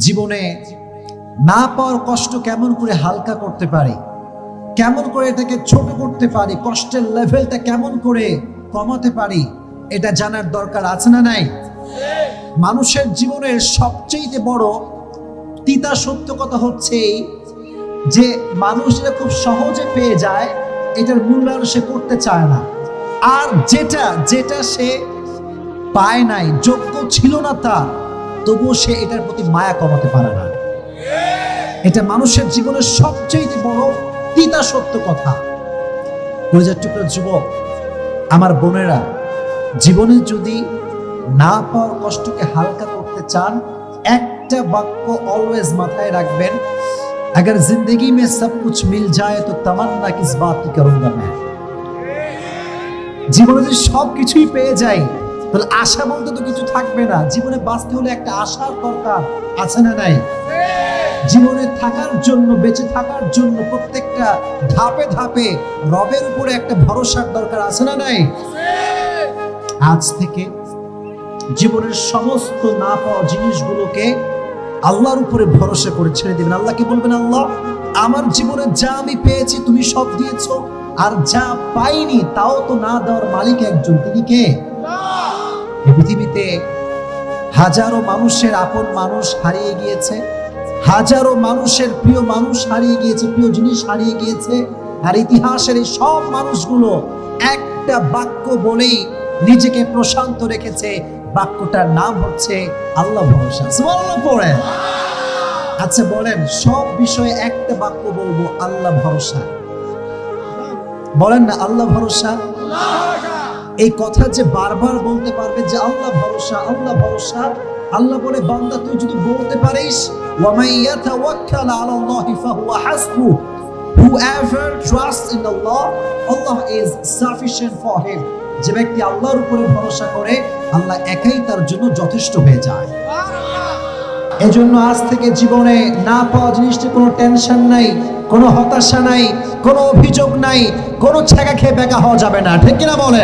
জীবনে না পাওয়ার কষ্ট কেমন করে হালকা করতে পারি, কেমন করে এটাকে ছোট করতে পারি, কষ্টের লেভেলটা কেমন করে কমাতে পারি, এটা জানার দরকার আছে না নাই? মানুষের জীবনের সবচেয়ে বড় তিতা সত্য কথা হচ্ছে যে মানুষ এটা খুব সহজে পেয়ে যায়, এটার মূল্যায়ন সে করতে চায় না। আর যেটা সে পায় নাই, যোগ্য ছিল না তার, তবুও সে এটার প্রতি মায়া কমাতে পারে না। এটা মানুষের জীবনের সবচেয়ে বড় তিতা সত্য কথা। কলিজার টুকরা যুবক, আমার বোনেরা, জীবনে যদি না পাওয়ার কষ্টকে হালকা করতে চান, একটা বাক্য অলওয়েজ মাথায় রাখবেন, अगर जिंदगी में सब कुछ मिल जाए तो तमन्ना किस बात की करूंगा मैं। জীবনে যদি সব কিছুই পেয়ে যাই, তাহলে আশা বলতে তো কিছু থাকবে না। জীবনে বাঁচতে হলে একটা আশার দরকার আছে না নাই? জীবনে থাকার জন্য, বেঁচে থাকার জন্য প্রত্যেকটা ধাপে ধাপে রবের উপরে একটা ভরসার দরকার আছে না নাই? আজ থেকে জীবনের সমস্ত না পাওয়া জিনিসগুলোকে আল্লাহর উপরে ভরসা করে ছেড়ে দিবেন। আল্লাহকে বলবেন, আল্লাহ, আমার জীবনে যা আমি পেয়েছি তুমি সব দিয়েছো, আর যা পাইনি তাও তো না দেওয়ার মালিক একজন, তিনি কে? এই পৃথিবীতে হাজারো মানুষের আপন মানুষ হারিয়ে গিয়েছে, হাজারো মানুষের প্রিয় মানুষ হারিয়ে গিয়েছে, প্রিয় জিনিস হারিয়ে গিয়েছে। আর ইতিহাসের এই সব মানুষগুলো একটা বাক্য বলেই নিজেকে প্রশান্ত রেখেছে, বাক্যটার নাম হচ্ছে আল্লাহ ভরসা। সুবহানাল্লাহ পড়েন। আচ্ছা বলেন, সব বিষয়ে একটা বাক্য বলবো, আল্লাহ ভরসা। বলেন না আল্লাহ ভরসা। এই কথা যে বারবার বলতে পারবে যে আল্লাহ ভরসা, আল্লাহ ভরসা, আল্লাহ বলে, বান্দা তুই যদি বলতে পারিস, ওয়া মান ইয়াতাওয়াক্কাল আলাল্লাহি ফাহুয়া হাসবু, whoever trusts in Allah, Allah is sufficient for him। যে ব্যক্তি আল্লাহর উপরে ভরসা করে, আল্লাহ একাই তার জন্য যথেষ্ট হয়ে যায়। এজন্য আজ থেকে জীবনে না পাওয়া জিনিসটি কোনো টেনশন নাই, কোনো হতাশা নাই, কোনো অভিযোগ নাই, কোনো ছেঁকা খেয়ে বেকা হওয়া যাবে না। ঠিক কিনা বলে?